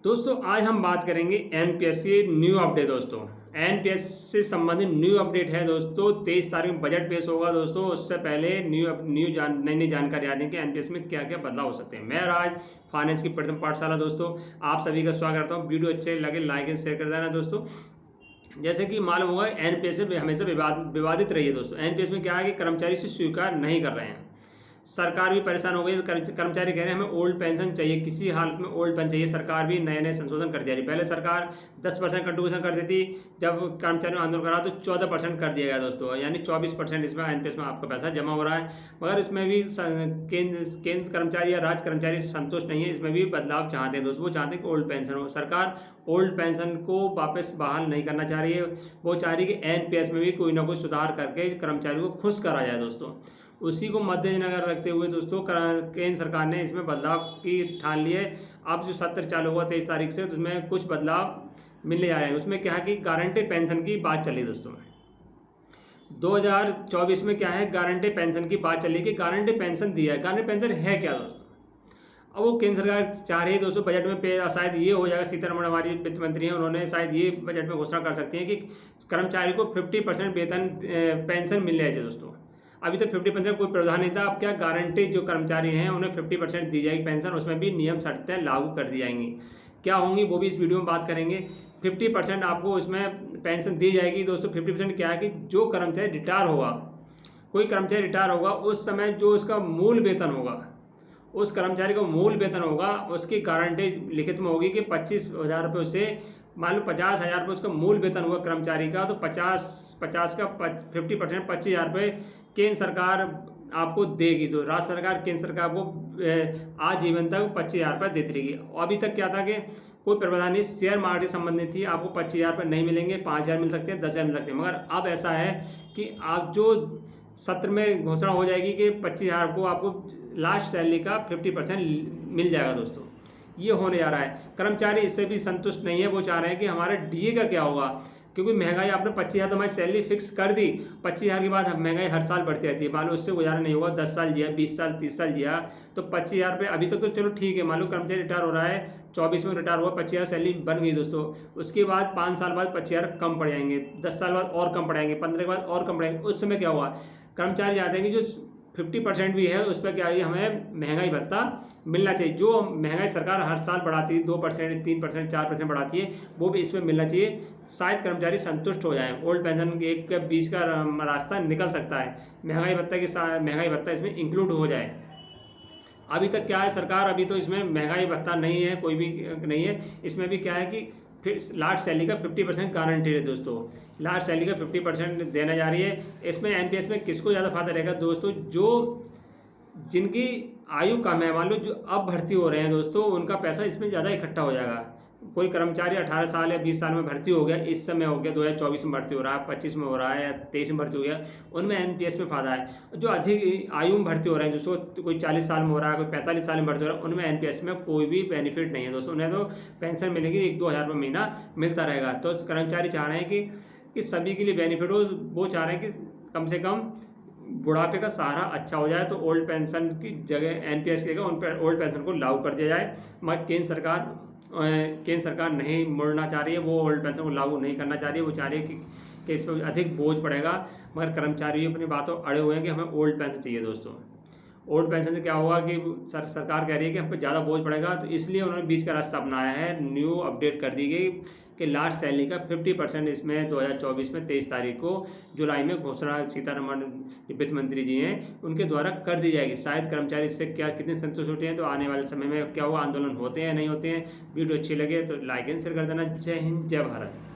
दोस्तों आज हम बात करेंगे एनपीएस की न्यू अपडेट। दोस्तों एनपीएस से संबंधित न्यू अपडेट है। दोस्तों 23 तारीख में बजट पेश होगा। दोस्तों उससे पहले नई नई जानकारी आ रही है कि एनपीएस में क्या क्या बदलाव हो सकते हैं। मैं राज, फाइनेंस की प्रथम पाठशाला। दोस्तों आप सभी का स्वागत करता हूँ। वीडियो अच्छे लगे लाइक एंड शेयर कर देना। दोस्तों जैसे कि मालूम होगा एनपीएस में हमेशा विवादित रही है। दोस्तों एनपीएस में क्या है कि कर्मचारी से स्वीकार नहीं कर रहे हैं। सरकार भी परेशान हो गई। कर्मचारी कह रहे हैं हमें ओल्ड पेंशन चाहिए, किसी हालत में ओल्ड पेंशन चाहिए। सरकार भी नए नए संशोधन कर दिया रही। पहले सरकार 10% कंट्रीब्यूशन कर देती, जब कर्मचारियों ने आंदोलन करा तो 14% कर दिया गया। दोस्तों यानी 24% इसमें एनपीएस में आपका पैसा जमा हो रहा है। मगर इसमें भी केंद्र कर्मचारी या राज्य कर्मचारी संतुष्ट नहीं है। इसमें भी बदलाव चाहते हैं। दोस्तों वो चाहते हैं कि ओल्ड पेंशन हो। सरकार ओल्ड पेंशन को वापस बहाल नहीं करना चाह रही है। वो चाह रही है कि एनपीएस में भी कोई ना कोई सुधार करके कर्मचारियों को खुश करा जाए। दोस्तों उसी को मद्देनजर रखते हुए दोस्तों केंद्र सरकार ने इसमें बदलाव की ठान ली है। अब जो सत्र चालू हुआ 23 तारीख से, उसमें कुछ बदलाव मिलने जा रहे हैं। उसमें क्या है कि गारंटी पेंशन की बात चली। दोस्तों 2024 में क्या है, गारंटी पेंशन की बात चली कि गारंटी पेंशन दिया है। गारंटी पेंशन है क्या दोस्तों? अब वो केंद्र सरकार चाह रही है दोस्तों बजट में शायद ये हो जाएगा। सीतारमण हमारी वित्त मंत्री हैं, उन्होंने शायद ये बजट में घोषणा कर सकती हैं कि कर्मचारी को 50% वेतन पेंशन मिलने चाहिए। दोस्तों अभी तक 50% कोई प्रावधान नहीं था। अब क्या गारंटी जो कर्मचारी हैं उन्हें 50% दी जाएगी पेंशन। उसमें भी नियम शर्तें लागू कर दी जाएंगी। क्या होंगी वो भी इस वीडियो में बात करेंगे। 50% आपको इसमें पेंशन दी जाएगी। दोस्तों 50% क्या है कि जो कर्मचारी रिटायर होगा, कोई कर्मचारी रिटायर होगा, उस समय जो उसका मूल वेतन होगा, उस कर्मचारी को मूल वेतन होगा, उसकी गारंटी लिखित में होगी कि 25,000 रुपये उससे, मान लो 50,000 रुपये उसका मूल वेतन हुआ कर्मचारी का, तो 50 का 50% 25,000 रुपये केंद्र सरकार आपको देगी। तो राज्य सरकार केंद्र सरकार को आजीवन तक 25,000 रुपये देती रहेगी। अभी तक क्या था कि कोई प्रावधान नहीं, शेयर मार्केट संबंधित थी, आपको 25,000 रुपये नहीं मिलेंगे, 5,000 मिल सकते हैं, 10,000 मिल सकते हैं। मगर अब ऐसा है कि आप जो सत्र में घोषणा हो जाएगी कि 25,000 को आपको लास्ट सैलरी का 50% मिल जाएगा। दोस्तों ये होने जा रहा है। कर्मचारी इससे भी संतुष्ट नहीं है। वो चाह रहे हैं कि हमारे डीए का क्या होगा, क्योंकि महंगाई आपने 25,000 तो हमारी सैलरी फिक्स कर दी। 25,000 के बाद महंगाई हर साल बढ़ती रहती है। मान लो उससे गुजारा नहीं होगा, 10 साल जिया, 20 साल 30 साल जिया, तो 25,000 रुपये अभी तक तो चलो ठीक है। मान लो कर्मचारी रिटायर हो रहा है, 24 में रिटायर हुआ, 25,000 सैलरी बन गई। दोस्तों उसके बाद 5 साल बाद 25,000 कम पड़ जाएंगे, 10 साल बाद और कम पड़ जाएंगे, 15 के बाद और कम पड़ेंगे। उस समय क्या हुआ, कर्मचारी चाहते हैं कि जो 50% भी है उस पर क्या है, हमें महंगाई भत्ता मिलना चाहिए। जो महंगाई सरकार हर साल बढ़ाती है, 2%, 3%, 4% बढ़ाती है, वो भी इसमें मिलना चाहिए। शायद कर्मचारी संतुष्ट हो जाए। ओल्ड पेंशन के एक के बीच का रास्ता निकल सकता है। महंगाई भत्ता के साथ महंगाई भत्ता इसमें इंक्लूड हो जाए। अभी तक क्या है, सरकार अभी तो इसमें महंगाई भत्ता नहीं है, कोई भी नहीं है। इसमें भी क्या है कि फिर लास्ट सैलरी का 50% गारंटी है। दोस्तों लास्ट सैलरी का 50% देने जा रही है। इसमें एनपीएस में किसको ज़्यादा फायदा रहेगा दोस्तों? जो जिनकी आयु कम है, मान लो जो अब भर्ती हो रहे हैं दोस्तों, उनका पैसा इसमें ज़्यादा इकट्ठा हो जाएगा। कोई कर्मचारी 18 साल या 20 साल में भर्ती हो गया, इस समय हो गया, 2024 में भर्ती हो रहा है, 25 में हो रहा है या 23 में भर्ती हो गया, उनमें एनपीएस में फ़ायदा है। जो अधिक आयु में भर्ती हो रहे हैं, जो कोई 40 साल में हो रहा है, कोई 45 साल में भर्ती हो रहा है, उनमें एनपीएस में कोई भी बेनिफिट नहीं है। दोस्तों उन्हें तो पेंशन मिलेगी, 1-2 हज़ार रुपये महीना मिलता रहेगा। तो कर्मचारी चाह रहे हैं कि सभी के लिए बेनिफिट हो। वो चाह रहे हैं कि कम से कम बुढ़ापे का सहारा अच्छा हो जाए। तो ओल्ड पेंशन की जगह एनपीएस की जगह उन पर ओल्ड पेंशन को लागू कर दिया जाए। मगर केंद्र सरकार नहीं मुड़ना चाह रही है। वो ओल्ड पेंशन को लागू नहीं करना चाह रही है। वो चाह रही है कि इस पर अधिक बोझ पड़ेगा। मगर कर्मचारी अपनी बातों अड़े हुए हैं कि हमें ओल्ड पेंशन चाहिए। दोस्तों ओल्ड पेंशन से क्या होगा कि सरकार कह रही है कि हम पे ज़्यादा बोझ पड़ेगा, तो इसलिए उन्होंने बीच का रास्ता अपनाया है। न्यू अपडेट कर दी गई कि लास्ट सैलरी का 50% इसमें 2024 में 23 तारीख को जुलाई में घोषणा सीतारमण वित्त मंत्री जी हैं उनके द्वारा कर दी जाएगी। शायद कर्मचारी इससे क्या कितने संतुष्ट होते हैं, तो आने वाले समय में क्या हुआ, आंदोलन होते हैं नहीं होते हैं। वीडियो अच्छी लगे तो लाइक एंड शेयर कर देना। जय हिंद, जय भारत।